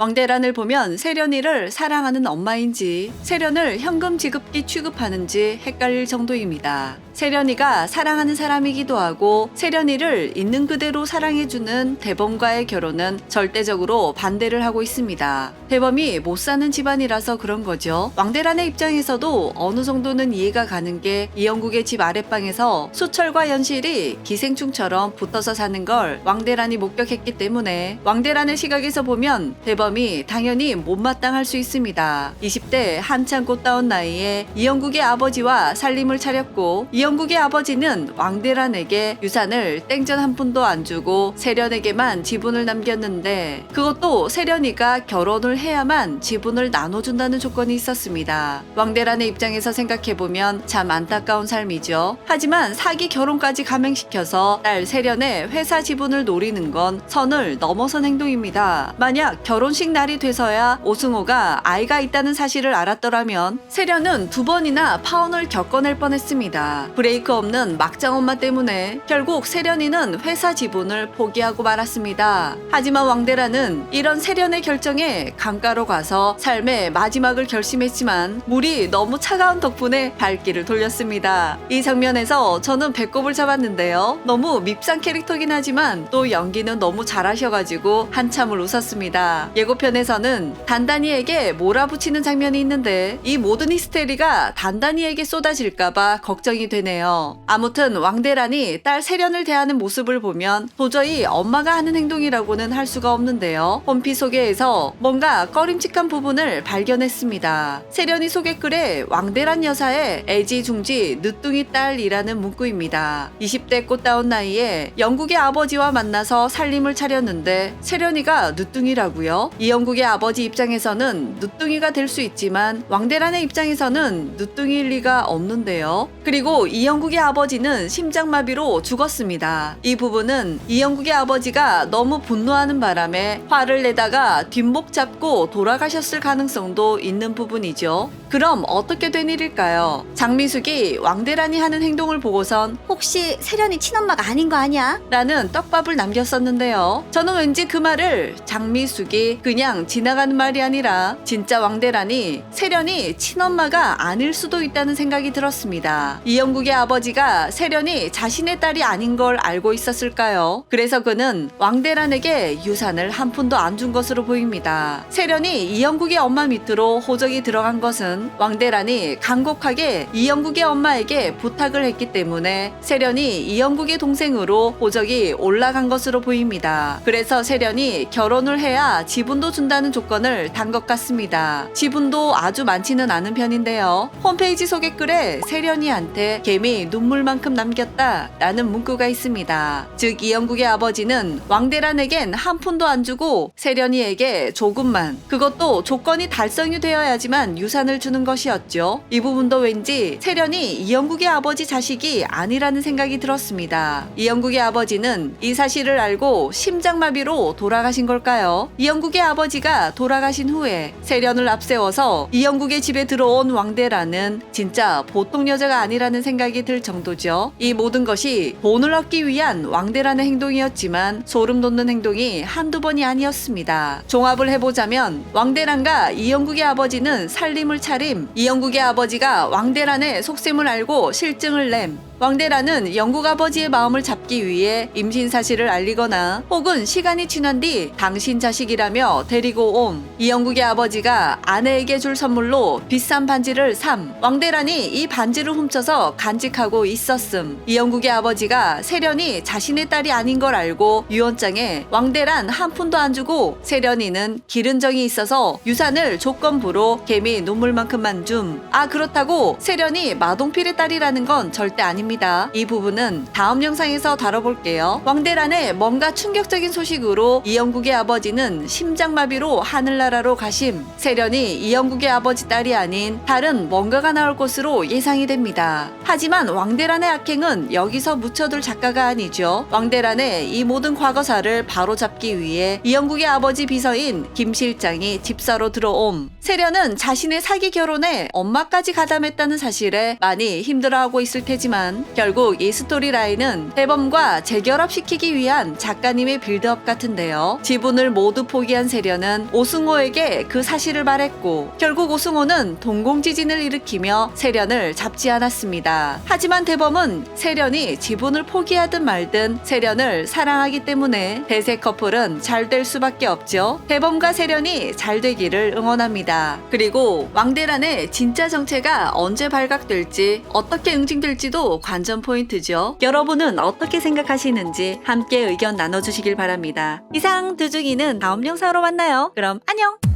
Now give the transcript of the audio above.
왕대란을 보면 세련이를 사랑하는 엄마인지 세련을 현금 지급기 취급하는지 헷갈릴 정도입니다. 세련이가 사랑하는 사람이기도 하고 세련이를 있는 그대로 사랑해주는 대범과의 결혼은 절대적으로 반대를 하고 있습니다. 대범이 못 사는 집안이라서 그런 거죠. 왕대란의 입장에서도 어느 정도는 이해가 가는 게 이영국의 집 아랫방에서 수철과 연실이 기생충처럼 붙어서 사는 걸 왕대란이 목격했기 때문에 왕대란의 시각에서 보면 대범이 당연히 못마땅할 수 있습니다. 20대 한창 꽃다운 나이에 이영국의 아버지와 살림을 차렸고 이영국의 아버지는 왕대란에게 유산을 땡전 한 푼도 안 주고 세련에게만 지분을 남겼는데 그것도 세련이가 결혼을 해야만 지분을 나눠준다는 조건이 있었습니다. 왕대란의 입장에서 생각해보면 참 안타까운 삶이죠. 하지만 사기 결혼까지 감행시켜서 딸 세련의 회사 지분을 노리는 건 선을 넘어선 행동입니다. 만약 결혼식 날이 돼서야 오승호가 아이가 있다는 사실을 알았더라면 세련은 2번이나 파혼을 겪어낼 뻔했습니다. 브레이크 없는 막장 엄마 때문에 결국 세련이는 회사 지분을 포기하고 말았습니다. 하지만 왕대란은 이런 세련의 결정에 강가로 가서 삶의 마지막을 결심했지만 물이 너무 차가운 덕분에 발길을 돌렸습니다. 이 장면에서 저는 배꼽을 잡았는데요. 너무 밉상 캐릭터긴 하지만 또 연기는 너무 잘하셔가지고 한참을 웃었습니다. 예고편에서는 단단이에게 몰아붙이는 장면이 있는데 이 모든 히스테리가 단단이에게 쏟아질까봐 걱정이 되네요. 아무튼 왕대란이 딸 세련을 대하는 모습을 보면 도저히 엄마가 하는 행동이라고는 할 수가 없는데요. 홈피 소개에서 뭔가 꺼림칙한 부분을 발견했습니다. 세련이 소개글에 왕대란 여사의 애지중지 늦둥이 딸이라는 문구입니다. 20대 꽃다운 나이에 영국의 아버지와 만나서 살림을 차렸는데 세련이가 늦둥이라고요? 이영국의 아버지 입장에서는 늦둥이가 될 수 있지만 왕대란의 입장에서는 늦둥이일 리가 없는데요. 그리고 이영국의 아버지는 심장마비로 죽었습니다. 이 부분은 이영국의 아버지가 너무 분노하는 바람에 화를 내다가 뒷목 잡고 돌아가셨을 가능성도 있는 부분이죠. 그럼 어떻게 된 일일까요? 장미숙이 왕대란이 하는 행동을 보고선 혹시 세련이 친엄마가 아닌 거 아니야? 라는 떡밥을 남겼었는데요. 저는 왠지 그 말을 장미숙이 그냥 지나가는 말이 아니라 진짜 왕대란이 세련이 친엄마가 아닐 수도 있다는 생각이 들었습니다. 이영국의 아버지가 세련이 자신의 딸이 아닌 걸 알고 있었을까요? 그래서 그는 왕대란에게 유산을 한 푼도 안 준 것으로 보입니다. 세련이 이영국의 엄마 밑으로 호적이 들어간 것은 왕대란이 간곡하게 이영국의 엄마에게 부탁을 했기 때문에 세련이 이영국의 동생으로 호적이 올라간 것으로 보입니다. 그래서 세련이 결혼을 해야 지분도 준다는 조건을 단 것 같습니다. 지분도 아주 많지는 않은 편인데요. 홈페이지 소개글에 세련이한테 개미 눈물만큼 남겼다 라는 문구가 있습니다. 즉 이영국의 아버지는 왕대란에겐 한 푼도 안 주고 세련이에게 조금만, 그것도 조건이 달성이 되어야지만 유산을 주는 것이었죠. 이 부분도 왠지 세련이 이영국의 아버지 자식이 아니라는 생각이 들었습니다. 이영국의 아버지는 이 사실을 알고 심장마비로 돌아가신 걸까요? 이영국의 아버지가 돌아가신 후에 세련을 앞세워서 이영국의 집에 들어온 왕대란은 진짜 보통 여자가 아니라는 생각이 들 정도죠. 이 모든 것이 돈을 얻기 위한 왕대란의 행동이었지만 소름 돋는 행동이 한두 번이 아니었습니다. 종합을 해보자면 왕대란과 이영국의 아버지는 살림을 차림, 이영국의 아버지가 왕대란의 속셈을 알고 실증을 냄, 왕대란은 영국 아버지의 마음을 잡기 위해 임신 사실을 알리거나 혹은 시간이 지난 뒤 당신 자식이라며 데리고 옴, 이영국의 아버지가 아내에게 줄 선물로 비싼 반지를 삼, 왕대란이 이 반지를 훔쳐서 간직하고 있었음, 이영국의 아버지가 세련이 자신의 딸이 아닌 걸 알고 유언장에 왕대란 한 푼도 안 주고 세련이는 기른 정이 있어서 유산을 조건부로 개미 눈물만큼만 줌. 아, 그렇다고 세련이 마동필의 딸이라는 건 절대 아닙니다. 이 부분은 다음 영상에서 다뤄볼게요. 왕대란의 뭔가 충격적인 소식으로 이영국의 아버지는 심장마비로 하늘나라로 가심, 세련이 이영국의 아버지 딸이 아닌 다른 뭔가가 나올 것으로 예상이 됩니다. 하지만 왕대란의 악행은 여기서 묻혀둘 작가가 아니죠. 왕대란의 이 모든 과거사를 바로잡기 위해 이영국의 아버지 비서인 김 실장이 집사로 들어옴. 세련은 자신의 사기 결혼에 엄마까지 가담했다는 사실에 많이 힘들어하고 있을 테지만 결국 이 스토리 라인은 대범과 재결합시키기 위한 작가님의 빌드업 같은데요. 지분을 모두 포기한 세련은 오승호에게 그 사실을 말했고 결국 오승호는 동공지진을 일으키며 세련을 잡지 않았습니다. 하지만 대범은 세련이 지분을 포기하든 말든 세련을 사랑하기 때문에 대세 커플은 잘 될 수밖에 없죠. 대범과 세련이 잘 되기를 응원합니다. 그리고 왕대란의 진짜 정체가 언제 발각될지 어떻게 응징될지도 관전 포인트죠. 여러분은 어떻게 생각하시는지 함께 의견 나눠주시길 바랍니다. 이상 두중이는 다음 영상으로 만나요. 그럼 안녕!